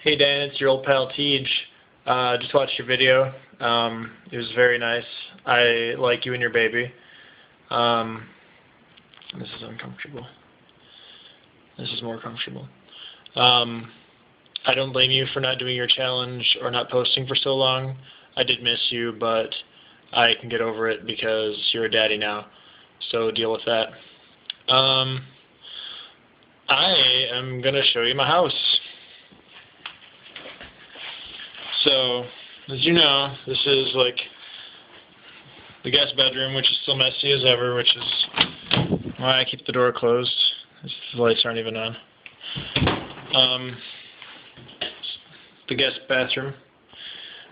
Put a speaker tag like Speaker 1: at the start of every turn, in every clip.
Speaker 1: Hey Dan, it's your old pal Tej. Just watched your video. It was very nice. I like you and your baby. This is uncomfortable. This is more comfortable. I don't blame you for not doing your challenge or not posting for so long. I did miss you, but I can get over it because you're a daddy now. So deal with that. I am going to show you my house. So, as you know, this is like the guest bedroom, which is still messy as ever, which is why I keep the door closed. The lights aren't even on. The guest bathroom.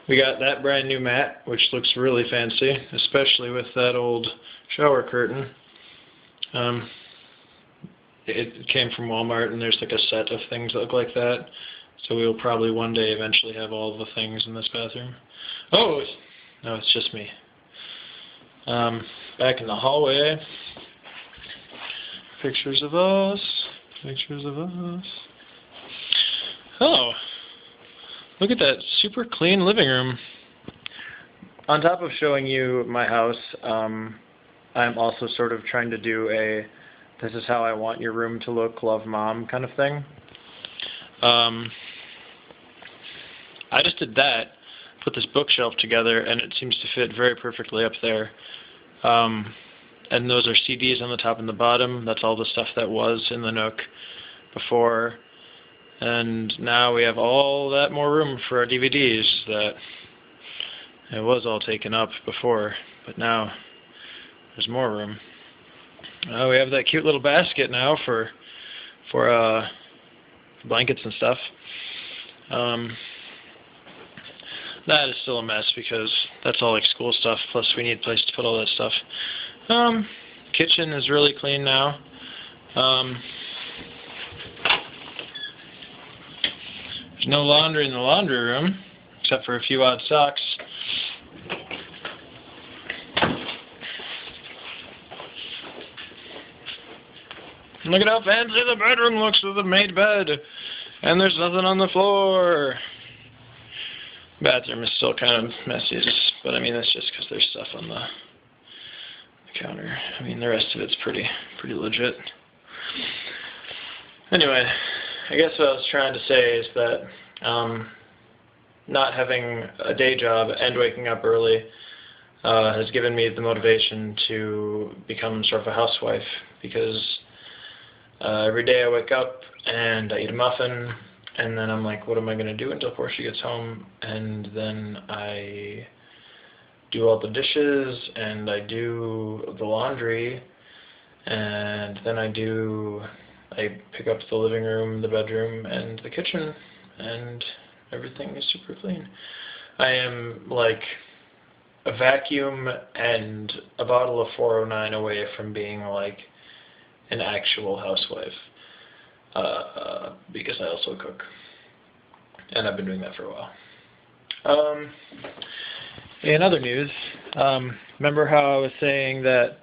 Speaker 1: We got that brand new mat, which looks really fancy, especially with that old shower curtain. It came from Walmart, and there's like a set of things that look like that. So we will probably one day eventually have all the things in this bathroom. Oh, no, it's just me. Back in the hallway. Pictures of us. Pictures of us. Oh, look at that super clean living room. On top of showing you my house, I'm also sort of trying to do a "this is how I want your room to look, love mom" kind of thing. I just did that, put this bookshelf together, and it seems to fit very perfectly up there. And those are CDs on the top and the bottom. That's all the stuff that was in the nook before. And now we have all that more room for our DVDs that it was all taken up before, but now there's more room. We have that cute little basket now for blankets and stuff. That is still a mess because that's all like school stuff, plus we need a place to put all that stuff. Kitchen is really clean now. There's no laundry in the laundry room, except for a few odd socks. Look at how fancy the bedroom looks with a made bed. And there's nothing on the floor. Bathroom is still kind of messy, but I mean that's just because there's stuff on the counter. I mean the rest of it's pretty legit. Anyway, I guess what I was trying to say is that not having a day job and waking up early has given me the motivation to become sort of a housewife, because every day I wake up and I eat a muffin, and then I'm like, what am I going to do until Portia gets home? And then I do all the dishes, and I do the laundry, and then I pick up the living room, the bedroom, and the kitchen, and everything is super clean. I am like a vacuum and a bottle of 409 away from being like an actual housewife. Because I also cook, and I've been doing that for a while. In other news, remember how I was saying that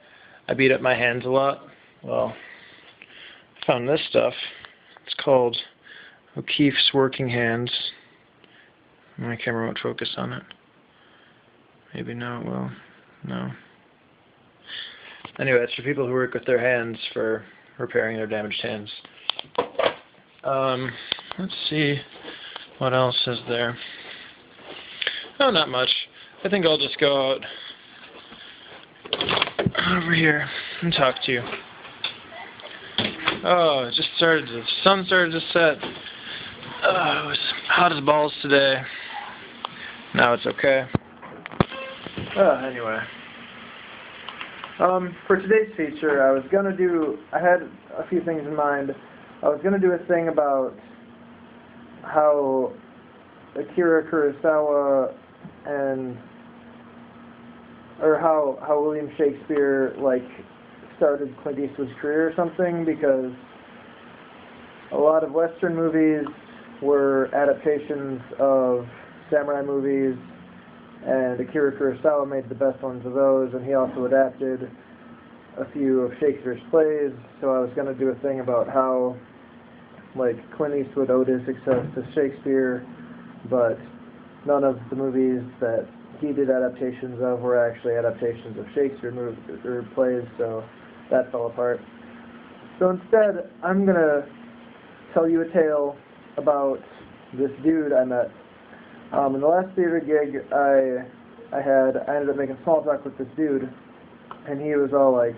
Speaker 1: I beat up my hands a lot? Well, I found this stuff. It's called O'Keeffe's Working Hands. My camera won't focus on it. Maybe now it will. No. Anyway, it's for people who work with their hands for repairing their damaged hands. Let's see what else is there. Oh, not much. I think I'll just go out over here and talk to you. Oh, the sun started to set. Oh, it was hot as balls today. Now it's okay. Anyway. For today's feature, I had a few things in mind. I was going to do a thing about how Akira Kurosawa or how William Shakespeare, like, started Clint Eastwood's career or something, because a lot of Western movies were adaptations of samurai movies, and Akira Kurosawa made the best ones of those, and he also adapted a few of Shakespeare's plays. So I was going to do a thing about how
Speaker 2: like Clint Eastwood owed his success to Shakespeare, but none of the movies that he did adaptations of were actually adaptations of Shakespeare movies or plays, so that fell apart. So instead, I'm going to tell you a tale about this dude I met. In the last theater gig I ended up making small talk with this dude, and he was all like,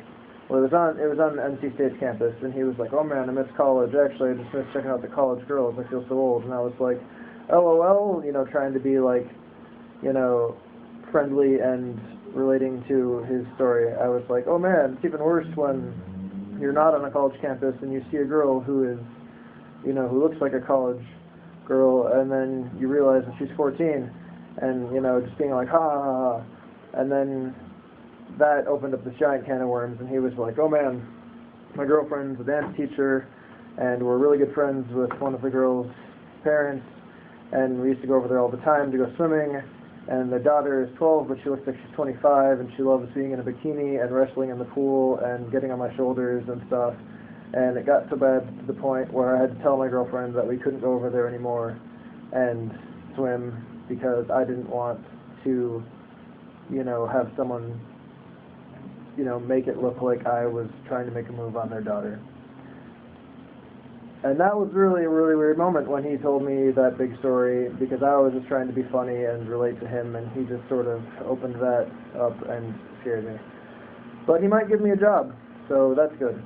Speaker 2: well, it was on NC State's campus, and he was like, oh man, I miss college. Actually, I just miss checking out the college girls. I feel so old. And I was like, LOL, you know, trying to be like, you know, friendly and relating to his story. I was like, oh man, it's even worse when you're not on a college campus and you see a girl who is, you know, who looks like a college girl, and then you realize that she's 14, and, you know, just being like, ha ha ha, and then that opened up this giant can of worms, and he was like, oh man, my girlfriend's a dance teacher, and we're really good friends with one of the girls' parents, and we used to go over there all the time to go swimming, and their daughter is 12, but she looks like she's 25, and she loves being in a bikini and wrestling in the pool and getting on my shoulders and stuff. And it got so bad to the point where I had to tell my girlfriend that we couldn't go over there anymore and swim because I didn't want to, you know, have someone, you know, make it look like I was trying to make a move on their daughter. And that was really a really weird moment when he told me that big story, because I was just trying to be funny and relate to him, and he just sort of opened that up and scared me. But he might give me a job, so that's good.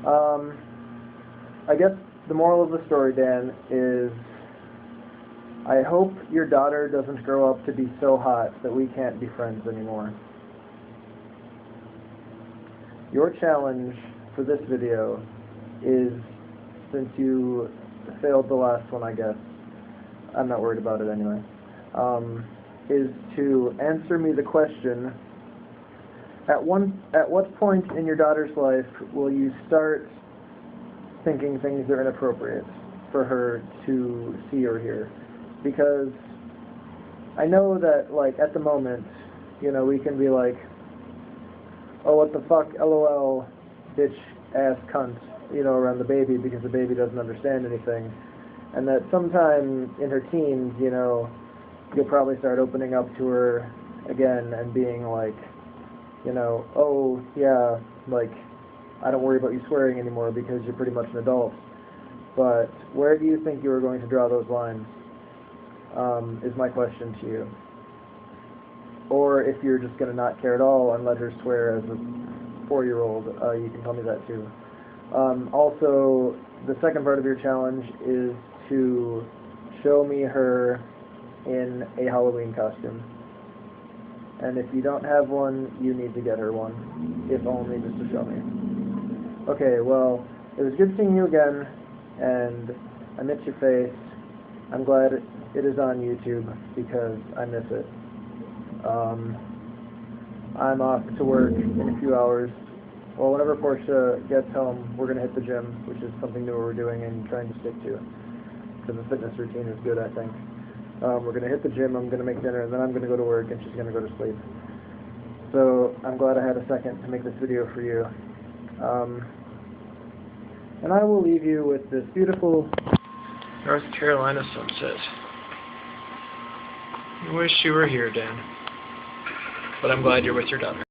Speaker 2: I guess the moral of the story, Dan, is I hope your daughter doesn't grow up to be so hot that we can't be friends anymore. Your challenge for this video is, since you failed the last one, I guess, I'm not worried about it anyway, is to answer me the question, at what point in your daughter's life will you start thinking things are inappropriate for her to see or hear? Because I know that, like, at the moment, you know, we can be like, oh, what the fuck, LOL, bitch, ass, cunt, you know, around the baby because the baby doesn't understand anything. And that sometime in her teens, you know, you'll probably start opening up to her again and being like, you know, oh, yeah, like, I don't worry about you swearing anymore because you're pretty much an adult. But where do you think you are going to draw those lines, is my question to you. Or if you're just going to not care at all and let her swear as a 4-year-old, you can tell me that too. Also, the second part of your challenge is to show me her in a Halloween costume. And if you don't have one, you need to get her one, if only just to show me. Okay, well, it was good seeing you again, and I miss your face. I'm glad it is on YouTube, because I miss it. I'm off to work in a few hours. Well, whenever Portia gets home, we're going to hit the gym, which is something new we're doing and trying to stick to, because the fitness routine is good, I think. We're going to hit the gym, I'm going to make dinner, and then I'm going to go to work, and she's going to go to sleep. So I'm glad I had a second to make this video for you. And I will leave you with this beautiful North Carolina sunset. I wish you were here, Dan. But I'm glad you're with your daughter.